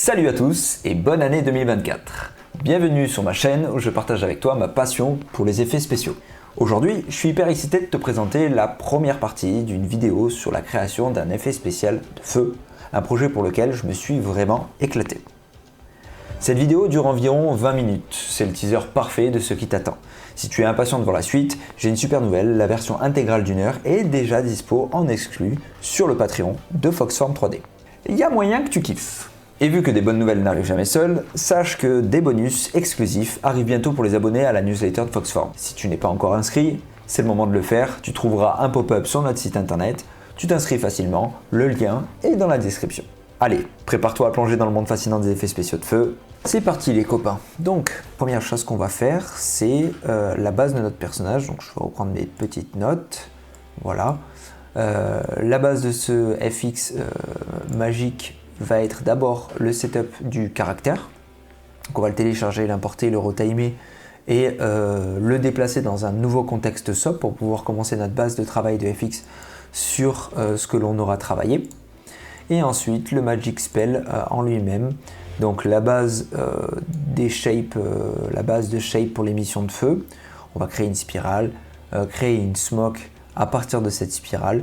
Salut à tous et bonne année 2024. Bienvenue sur ma chaîne où je partage avec toi ma passion pour les effets spéciaux. Aujourd'hui, je suis hyper excité de te présenter la première partie d'une vidéo sur la création d'un effet spécial de feu, un projet pour lequel je me suis vraiment éclaté. Cette vidéo dure environ 20 minutes, c'est le teaser parfait de ce qui t'attend. Si tu es impatient de voir la suite, j'ai une super nouvelle, la version intégrale d'1 heure est déjà dispo en exclu sur le Patreon de Foxform 3D. Il y a moyen que tu kiffes. Et vu que des bonnes nouvelles n'arrivent jamais seules, sache que des bonus exclusifs arrivent bientôt pour les abonnés à la newsletter de Foxform. Si tu n'es pas encore inscrit, c'est le moment de le faire, tu trouveras un pop-up sur notre site internet, tu t'inscris facilement, le lien est dans la description. Allez, prépare-toi à plonger dans le monde fascinant des effets spéciaux de feu. C'est parti les copains. Donc, première chose qu'on va faire, c'est la base de notre personnage. Donc je vais reprendre mes petites notes. Voilà. La base de ce FX magique va être d'abord le setup du caractère. Donc on va le télécharger, l'importer, le retimer et le déplacer dans un nouveau contexte SOP pour pouvoir commencer notre base de travail de FX sur ce que l'on aura travaillé. Et ensuite le Magic Spell en lui-même. Donc la base des shapes, la base de shape pour l'émission de feu. On va créer une spirale, créer une smoke à partir de cette spirale.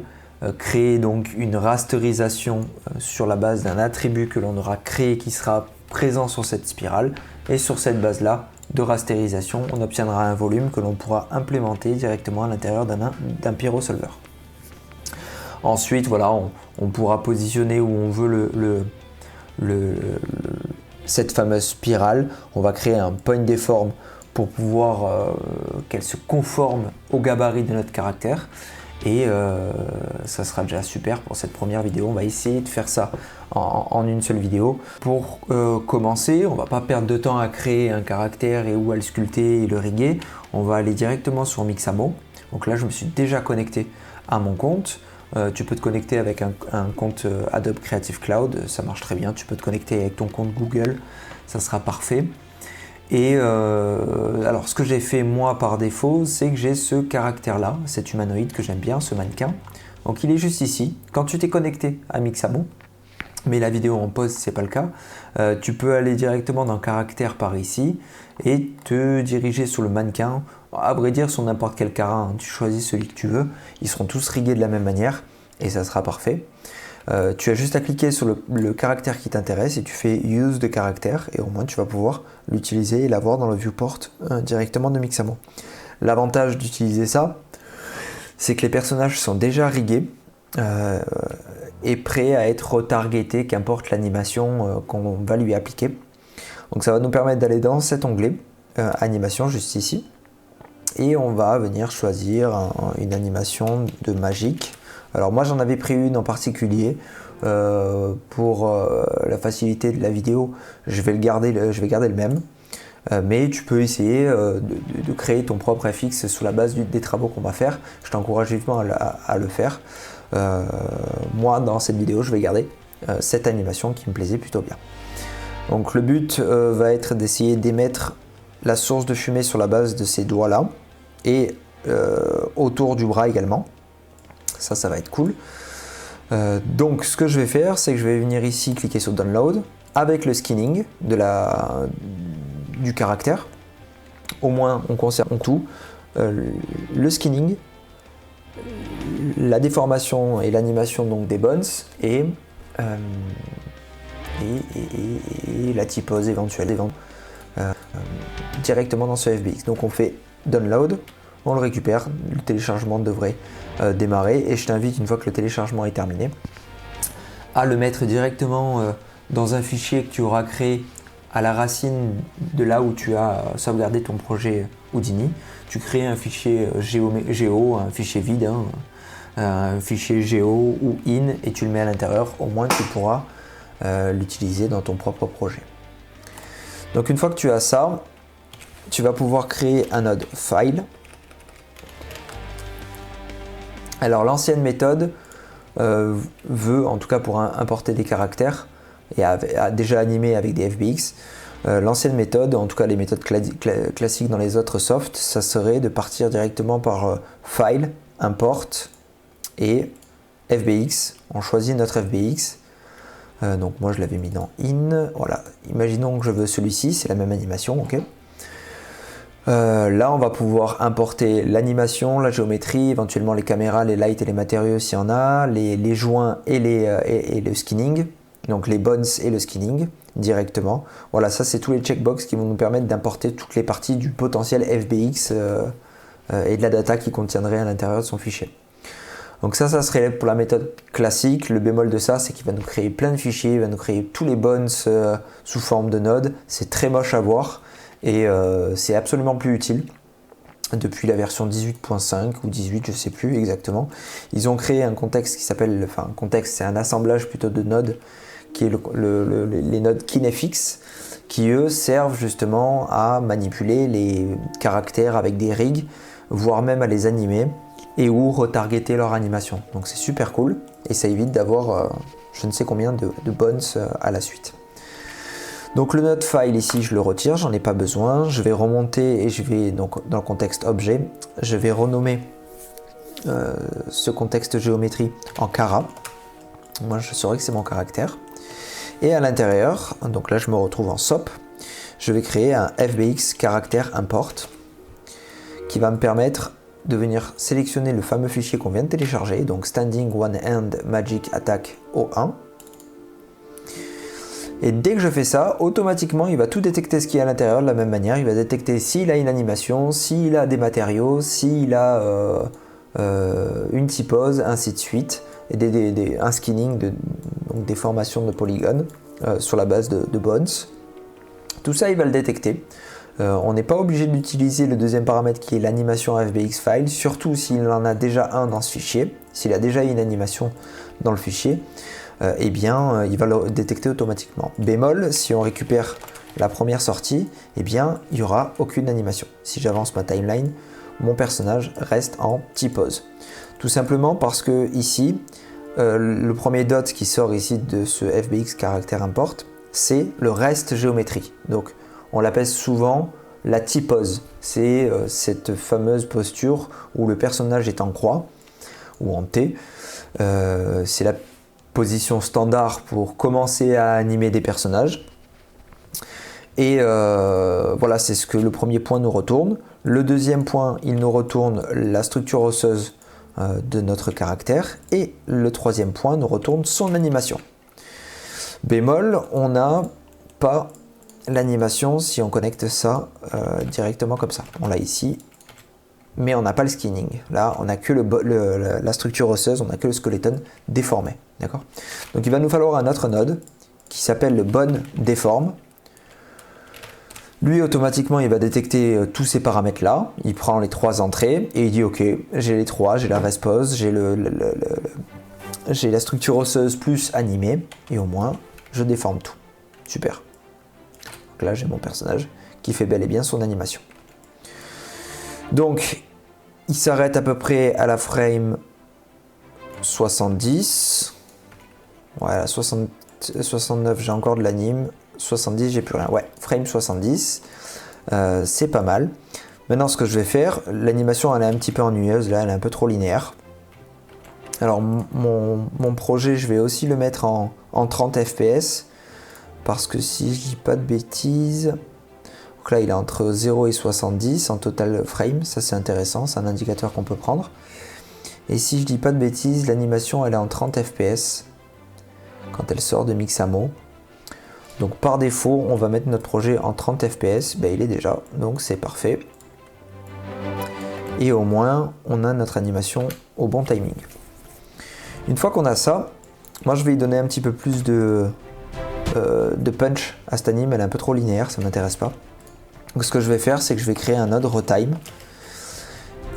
Créer donc une rasterisation sur la base d'un attribut que l'on aura créé qui sera présent sur cette spirale et sur cette base là de rasterisation on obtiendra un volume que l'on pourra implémenter directement à l'intérieur d'un pyrosolver. Ensuite voilà, on pourra positionner où on veut cette fameuse spirale. On va créer un point deform pour pouvoir qu'elle se conforme au gabarit de notre caractère. Et ça sera déjà super pour cette première vidéo. On va essayer de faire ça en une seule vidéo. Pour commencer, on va pas perdre de temps à créer un caractère et ou à le sculpter et le riguer. On va aller directement sur Mixamo. Donc là, je me suis déjà connecté à mon compte. Tu peux te connecter avec un compte Adobe Creative Cloud, ça marche très bien. Tu peux te connecter avec ton compte Google, ça sera parfait. Et alors ce que j'ai fait moi par défaut, c'est que j'ai ce caractère là, cet humanoïde que j'aime bien, ce mannequin. Donc il est juste ici. Quand tu t'es connecté à Mixamo, mais la vidéo en pause c'est pas le cas, tu peux aller directement dans caractère par ici et te diriger sur le mannequin. À vrai dire sur n'importe quel cara, hein, tu choisis celui que tu veux, ils seront tous rigués de la même manière et ça sera parfait. Tu as juste à cliquer sur le caractère qui t'intéresse et tu fais Use de caractère et au moins tu vas pouvoir l'utiliser et l'avoir dans le viewport directement de Mixamo. L'avantage d'utiliser ça, c'est que les personnages sont déjà rigués et prêts à être retargetés, qu'importe l'animation qu'on va lui appliquer. Donc ça va nous permettre d'aller dans cet onglet animation juste ici et on va venir choisir une animation de magique. Alors moi j'en avais pris une en particulier pour la facilité de la vidéo, je vais garder le même, mais tu peux essayer de créer ton propre FX sous la base des travaux qu'on va faire. Je t'encourage vivement à le faire. Moi dans cette vidéo je vais garder cette animation qui me plaisait plutôt bien. Donc le but va être d'essayer d'émettre la source de fumée sur la base de ces doigts là et autour du bras également. Ça va être cool. Donc ce que je vais faire, c'est que je vais venir ici cliquer sur Download avec le skinning du caractère. Au moins on conserve tout. Le skinning, la déformation et l'animation donc des bones et la typose éventuelle directement dans ce FBX. Donc on fait Download. On le récupère, le téléchargement devrait démarrer et je t'invite une fois que le téléchargement est terminé à le mettre directement dans un fichier que tu auras créé à la racine de là où tu as sauvegardé ton projet Houdini. Tu crées un fichier géo, un fichier vide, hein, un fichier géo ou in et tu le mets à l'intérieur, au moins tu pourras l'utiliser dans ton propre projet. Donc une fois que tu as ça, tu vas pouvoir créer un node file. Alors l'ancienne méthode veut, en tout cas pour importer des caractères et a déjà animé avec des FBX, l'ancienne méthode, en tout cas les méthodes classiques dans les autres softs, ça serait de partir directement par File, Import et FBX. On choisit notre FBX Donc moi je l'avais mis dans In. Voilà, imaginons que je veux celui-ci, c'est la même animation, ok. Là on va pouvoir importer l'animation, la géométrie, éventuellement les caméras, les lights et les matériaux s'il y en a, les joints et le skinning, donc les bones et le skinning directement. Voilà, ça c'est tous les checkbox qui vont nous permettre d'importer toutes les parties du potentiel FBX et de la data qui contiendrait à l'intérieur de son fichier. Donc ça serait pour la méthode classique. Le bémol de ça, c'est qu'il va nous créer plein de fichiers, il va nous créer tous les bones sous forme de nodes. C'est très moche à voir et c'est absolument plus utile. Depuis la version 18.5 ou 18, je ne sais plus exactement, ils ont créé un contexte qui s'appelle, enfin un contexte, c'est un assemblage plutôt de nodes, qui est les nodes KineFX, qui eux servent justement à manipuler les caractères avec des rigs, voire même à les animer et ou retargeter leur animation. Donc c'est super cool et ça évite d'avoir je ne sais combien de bones à la suite. Donc le node file ici je le retire, j'en ai pas besoin. Je vais remonter et je vais donc dans le contexte objet, je vais renommer ce contexte géométrie en cara. Moi je saurais que c'est mon caractère. Et à l'intérieur, donc là je me retrouve en SOP, je vais créer un FBX caractère import qui va me permettre de venir sélectionner le fameux fichier qu'on vient de télécharger, donc standing one hand magic attack O1. Et dès que je fais ça, automatiquement il va tout détecter ce qu'il y a à l'intérieur de la même manière. Il va détecter s'il a une animation, s'il a des matériaux, s'il a une typose, ainsi de suite, et un skinning, donc des formations de polygones sur la base de bones. Tout ça il va le détecter. On n'est pas obligé d'utiliser le deuxième paramètre qui est l'animation FBX file, surtout s'il en a déjà un dans ce fichier, s'il a déjà une animation dans le fichier, eh bien il va le détecter automatiquement. Bémol, si on récupère la première sortie, eh bien il n'y aura aucune animation. Si j'avance ma timeline, mon personnage reste en T-pose. Tout simplement parce que ici, le premier dot qui sort ici de ce FBX caractère import, c'est le reste géométrie. Donc on l'appelle souvent la T-pose. C'est cette fameuse posture où le personnage est en croix ou en T. C'est la position standard pour commencer à animer des personnages. Et voilà, c'est ce que le premier point nous retourne. Le deuxième point, il nous retourne la structure osseuse de notre caractère. Et le troisième point nous retourne son animation. Bémol, on n'a pas l'animation si on connecte ça directement comme ça. On l'a ici, mais on n'a pas le skinning. Là, on n'a que la structure osseuse, on n'a que le skeleton déformé. D'accord ? Donc il va nous falloir un autre node qui s'appelle le bone deform. Lui, automatiquement, il va détecter tous ces paramètres-là. Il prend les trois entrées et il dit ok, j'ai les trois, j'ai la respose, j'ai la structure osseuse plus animée, et au moins, je déforme tout. Super. Donc là, j'ai mon personnage qui fait bel et bien son animation. Donc, il s'arrête à peu près à la frame 70. Voilà, 69, j'ai encore de l'anime. 70, j'ai plus rien. Ouais, frame 70, c'est pas mal. Maintenant, ce que je vais faire, l'animation, elle est un petit peu ennuyeuse. Là, elle est un peu trop linéaire. Alors, mon projet, je vais aussi le mettre en 30 fps. Parce que si je dis pas de bêtises, donc là il est entre 0 et 70 en total frame, ça c'est intéressant, c'est un indicateur qu'on peut prendre. Et si je dis pas de bêtises, l'animation elle est en 30 fps quand elle sort de Mixamo. Donc par défaut, on va mettre notre projet en 30 fps, ben, il est déjà, donc c'est parfait. Et au moins, on a notre animation au bon timing. Une fois qu'on a ça, moi je vais y donner un petit peu plus de punch à cette anime, elle est un peu trop linéaire, ça m'intéresse pas. Donc ce que je vais faire, c'est que je vais créer un node retime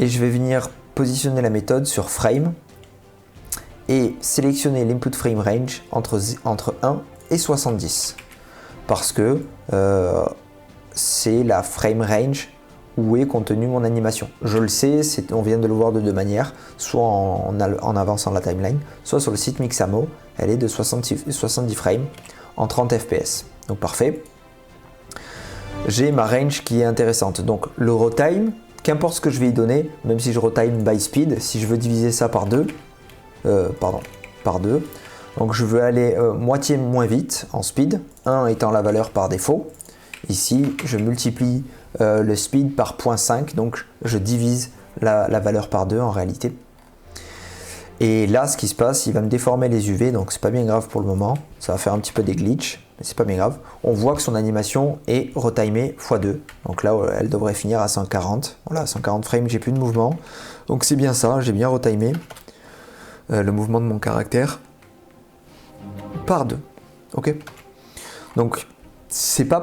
et je vais venir positionner la méthode sur frame et sélectionner l'input frame range entre 1 et 70 parce que c'est la frame range où est contenue mon animation. Je le sais, on vient de le voir de deux manières, soit en avançant la timeline, soit sur le site Mixamo, elle est de 70 frames en 30 fps. Donc parfait. J'ai ma range qui est intéressante. Donc le retime, qu'importe ce que je vais y donner, même si je retime by speed, si je veux diviser ça par deux, Donc je veux aller moitié moins vite en speed, 1 étant la valeur par défaut. Ici, je multiplie le speed par 0,5, donc je divise la valeur par 2 en réalité. Et là, ce qui se passe, il va me déformer les UV, donc c'est pas bien grave pour le moment. Ça va faire un petit peu des glitches, mais c'est pas bien grave. On voit que son animation est retimée x2. Donc là, elle devrait finir à 140. Voilà, 140 frames, j'ai plus de mouvement. Donc c'est bien ça, j'ai bien retimé le mouvement de mon caractère par 2. Ok. Donc c'est pas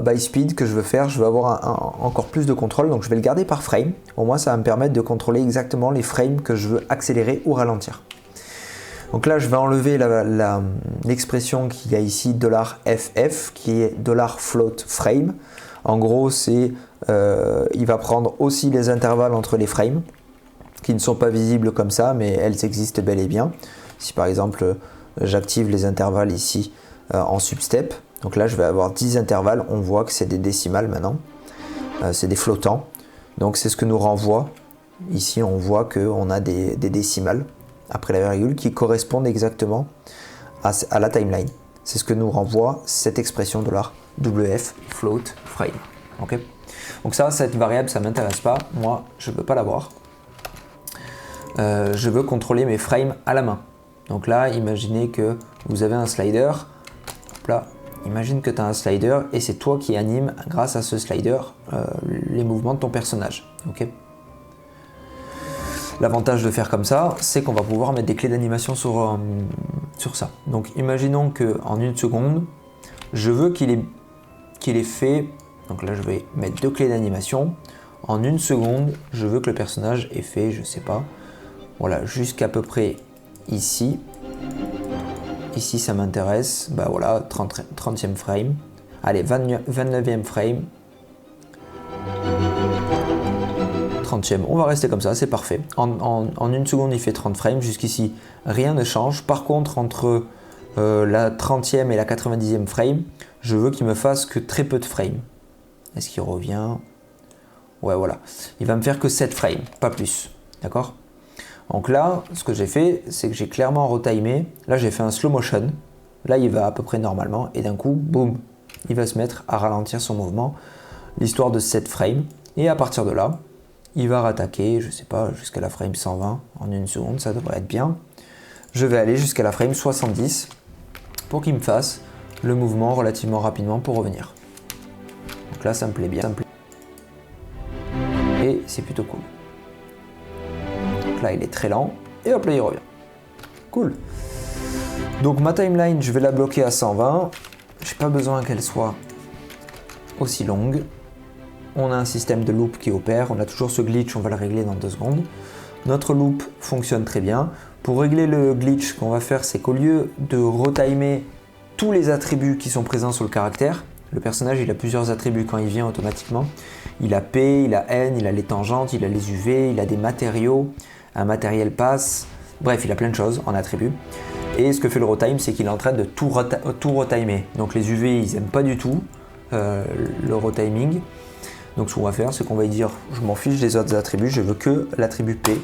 by speed que je veux faire, je veux avoir encore plus de contrôle, donc je vais le garder par frame. Au moins ça va me permettre de contrôler exactement les frames que je veux accélérer ou ralentir. Donc là je vais enlever l'expression qu'il y a ici $FF qui est $float frame. En gros c'est il va prendre aussi les intervalles entre les frames qui ne sont pas visibles comme ça, mais elles existent bel et bien. Si par exemple j'active les intervalles ici en substep, donc là je vais avoir 10 intervalles, on voit que c'est des décimales maintenant, c'est des flottants, donc c'est ce que nous renvoie, ici on voit qu'on a des décimales après la virgule qui correspondent exactement à la timeline. C'est ce que nous renvoie cette expression $WF float frame. Okay. Donc ça, cette variable, ça ne m'intéresse pas, moi je ne veux pas l'avoir. Je veux contrôler mes frames à la main. Donc là, imaginez que vous avez un slider. Hop là, imagine que tu as un slider et c'est toi qui anime grâce à ce slider les mouvements de ton personnage. Okay. L'avantage de faire comme ça, c'est qu'on va pouvoir mettre des clés d'animation sur ça. Donc imaginons qu'en 1 seconde, je veux qu'il ait fait, donc là je vais mettre 2 clés d'animation. En 1 seconde, je veux que le personnage ait fait, je sais pas, voilà, jusqu'à peu près ici. Ici ça m'intéresse, bah voilà, 30e frame. Allez, 29e frame. 30e, on va rester comme ça, c'est parfait. En 1 seconde, il fait 30 frames. Jusqu'ici, rien ne change. Par contre, entre la 30e et la 90e frame, je veux qu'il me fasse que très peu de frames. Est-ce qu'il revient? Ouais, voilà. Il va me faire que 7 frames, pas plus. D'accord? Donc là, ce que j'ai fait, c'est que j'ai clairement retimé. Là, j'ai fait un slow motion. Là, il va à peu près normalement. Et d'un coup, boum, il va se mettre à ralentir son mouvement. L'histoire de 7 frames. Et à partir de là, il va rattaquer, je sais pas, jusqu'à la frame 120 en 1 seconde, ça devrait être bien. Je vais aller jusqu'à la frame 70 pour qu'il me fasse le mouvement relativement rapidement pour revenir. Donc là, ça me plaît bien. Et c'est plutôt cool. Donc là, il est très lent. Et hop là, il revient. Cool. Donc ma timeline, je vais la bloquer à 120. J'ai pas besoin qu'elle soit aussi longue. On a un système de loop qui opère, on a toujours ce glitch, on va le régler dans 2 secondes. Notre loop fonctionne très bien. Pour régler le glitch, ce qu'on va faire, c'est qu'au lieu de retimer tous les attributs qui sont présents sur le caractère, le personnage il a plusieurs attributs quand il vient automatiquement. Il a P, il a N, il a les tangentes, il a les UV, il a des matériaux, un matériel pass, bref, il a plein de choses en attributs. Et ce que fait le retime, c'est qu'il est en train de tout retimer. Donc les UV, ils n'aiment pas du tout le retiming. Donc ce qu'on va faire, c'est qu'on va dire, je m'en fiche des autres attributs, je veux que l'attribut P.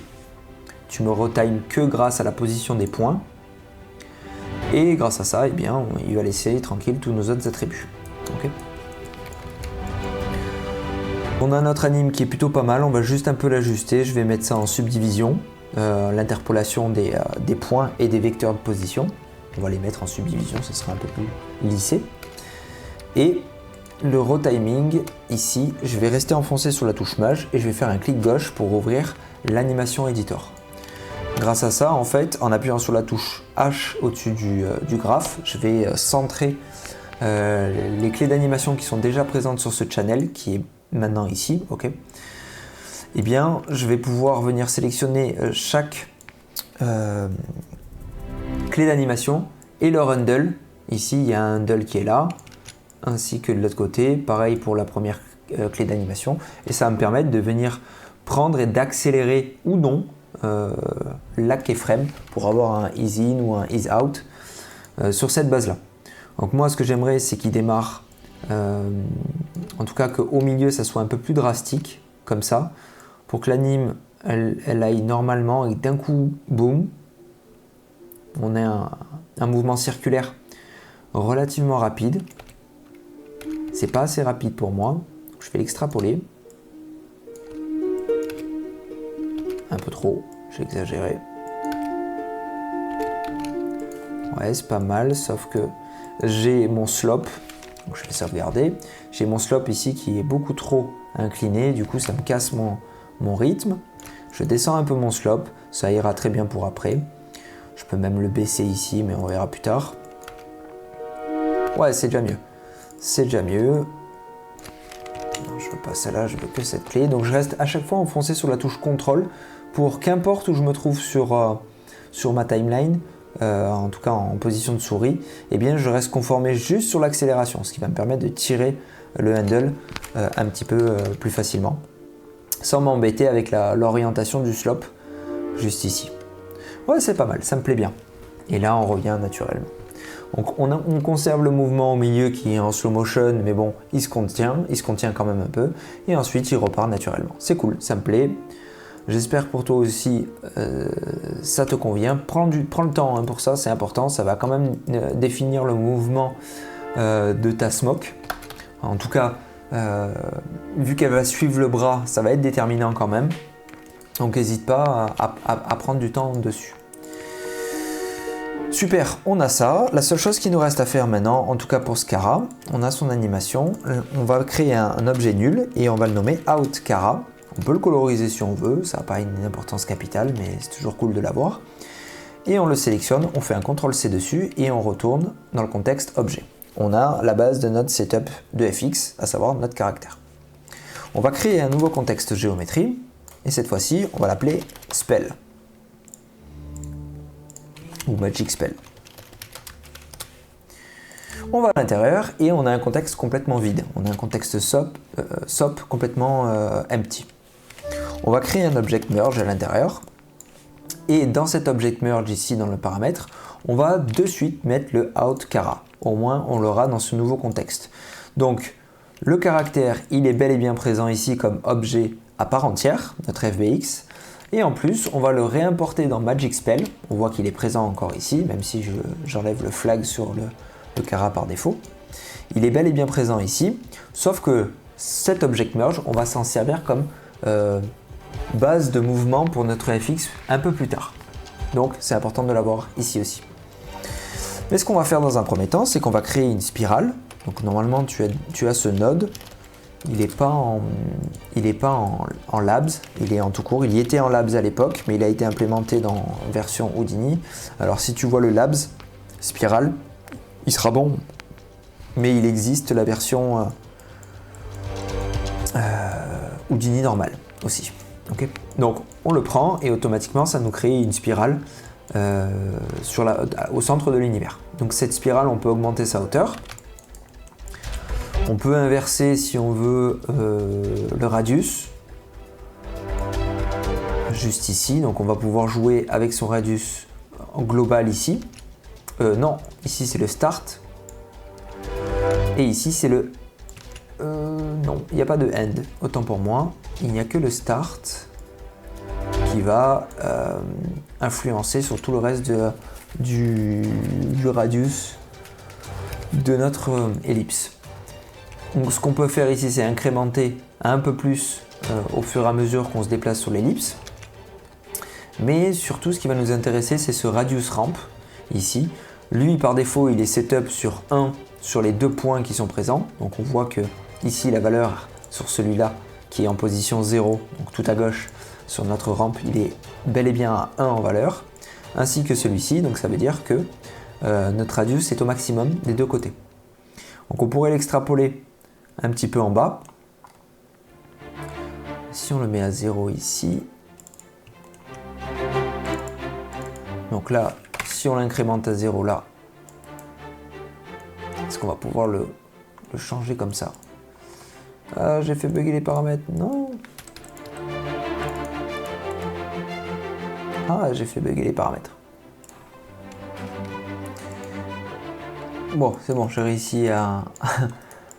Tu me retimes que grâce à la position des points. Et grâce à ça, eh bien, il va laisser tranquille tous nos autres attributs. Okay. On a notre anime qui est plutôt pas mal, on va juste un peu l'ajuster. Je vais mettre ça en subdivision, l'interpolation des points et des vecteurs de position. On va les mettre en subdivision, ce sera un peu plus lissé. Et le retiming, ici, je vais rester enfoncé sur la touche Maj et je vais faire un clic gauche pour ouvrir l'animation editor. Grâce à ça, en fait, en appuyant sur la touche H au-dessus du graphe, je vais centrer les clés d'animation qui sont déjà présentes sur ce channel, qui est maintenant ici, ok. Eh bien, je vais pouvoir venir sélectionner chaque clé d'animation et leur handle. Ici, il y a un handle qui est là, ainsi que de l'autre côté, pareil pour la première clé d'animation, et ça va me permettre de venir prendre et d'accélérer ou non la keyframe pour avoir un ease in ou un ease out sur cette base là. Donc moi ce que j'aimerais c'est qu'il démarre, en tout cas qu'au milieu ça soit un peu plus drastique comme ça, pour que l'anime elle aille normalement et d'un coup boum, On a un mouvement circulaire relativement rapide. C'est pas assez rapide pour moi. Je vais l'extrapoler. Un peu trop, j'ai exagéré. Ouais, c'est pas mal, sauf que j'ai mon slope, donc je vais sauvegarder. J'ai mon slope ici qui est beaucoup trop incliné, du coup ça me casse mon rythme. Je descends un peu mon slope, ça ira très bien pour après. Je peux même le baisser ici, mais on verra plus tard. Ouais, c'est déjà mieux. C'est déjà mieux. Non, je veux pas celle-là, je veux que cette clé. Donc je reste à chaque fois enfoncé sur la touche CTRL pour qu'importe où je me trouve sur ma timeline, en tout cas en position de souris, eh bien je reste conformé juste sur l'accélération, ce qui va me permettre de tirer le handle un petit peu plus facilement, sans m'embêter avec l'orientation du slope juste ici. Ouais, c'est pas mal, ça me plaît bien. Et là, on revient naturellement. Donc on conserve le mouvement au milieu qui est en slow motion, mais bon, il se contient quand même un peu, et ensuite il repart naturellement. C'est cool, ça me plaît. J'espère que pour toi aussi ça te convient. Prends le temps hein, pour ça, c'est important. Ça va quand même définir le mouvement de ta smoke. En tout cas, vu qu'elle va suivre le bras, ça va être déterminant quand même. Donc n'hésite pas à prendre du temps dessus. Super, on a ça. La seule chose qui nous reste à faire maintenant, en tout cas pour ce Kara, on a son animation. On va créer un objet nul et on va le nommer Out Kara. On peut le coloriser si on veut, ça n'a pas une importance capitale, mais c'est toujours cool de l'avoir. Et on le sélectionne, on fait un CTRL-C dessus et on retourne dans le contexte objet. On a la base de notre setup de FX, à savoir notre caractère. On va créer un nouveau contexte géométrie, et cette fois-ci, on va l'appeler Spell. Ou Magic Spell. On va à l'intérieur et on a un contexte complètement vide. On a un contexte SOP complètement empty. On va créer un object merge à l'intérieur. Et dans cet object merge ici dans le paramètre, on va de suite mettre le out Kara. Au moins on l'aura dans ce nouveau contexte. Donc le caractère, il est bel et bien présent ici comme objet à part entière, notre FBX. Et en plus, on va le réimporter dans Magic Spell. On voit qu'il est présent encore ici, même si j'enlève le flag sur le Kara par défaut. Il est bel et bien présent ici, sauf que cet object merge, on va s'en servir comme base de mouvement pour notre FX un peu plus tard. Donc c'est important de l'avoir ici aussi. Mais ce qu'on va faire dans un premier temps, c'est qu'on va créer une spirale. Donc normalement tu as ce node, il n'est pas en labs, il est en tout court. Il y était en labs à l'époque, mais il a été implémenté dans version Houdini. Alors si tu vois le labs spirale, il sera bon, mais il existe la version Houdini normale aussi. Okay. Donc on le prend et automatiquement ça nous crée une spirale au centre de l'univers. Donc cette spirale, on peut augmenter sa hauteur. On peut inverser si on veut le radius. Juste ici, donc on va pouvoir jouer avec son radius en global ici. Non, ici c'est le start. Et ici c'est le... non, il n'y a pas de end, autant pour moi. Il n'y a que le start qui va influencer sur tout le reste du radius de notre ellipse. Donc ce qu'on peut faire ici, c'est incrémenter un peu plus au fur et à mesure qu'on se déplace sur l'ellipse. Mais surtout, ce qui va nous intéresser, c'est ce radius ramp ici. Lui, par défaut, il est setup sur 1 sur les deux points qui sont présents. Donc on voit que ici, la valeur sur celui-là qui est en position 0, donc tout à gauche sur notre rampe, il est bel et bien à 1 en valeur, ainsi que celui-ci. Donc ça veut dire que notre radius est au maximum des deux côtés. Donc on pourrait l'extrapoler un petit peu en bas. Si on le met à 0 ici, donc là, si on l'incrémente à 0 là, est-ce qu'on va pouvoir le changer comme ça? Ah, j'ai fait bugger les paramètres, non. Ah, j'ai fait bugger les paramètres. Bon, c'est bon, j'ai réussi à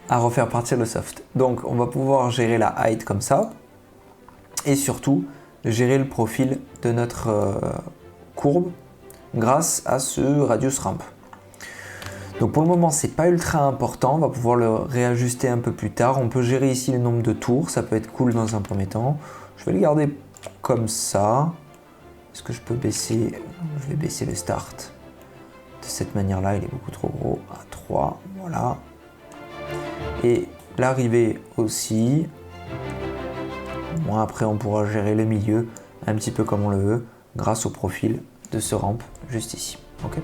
refaire partir le soft. Donc, on va pouvoir gérer la height comme ça. Et surtout, gérer le profil de notre courbe grâce à ce radius ramp. Donc pour le moment c'est pas ultra important, on va pouvoir le réajuster un peu plus tard. On peut gérer ici le nombre de tours, ça peut être cool dans un premier temps. Je vais le garder comme ça. Est-ce que je peux baisser? Je vais baisser le start de cette manière-là, il est beaucoup trop gros, à 3, voilà. Et l'arrivée aussi. Bon, après on pourra gérer le milieu un petit peu comme on le veut, grâce au profil de ce ramp juste ici. Ok.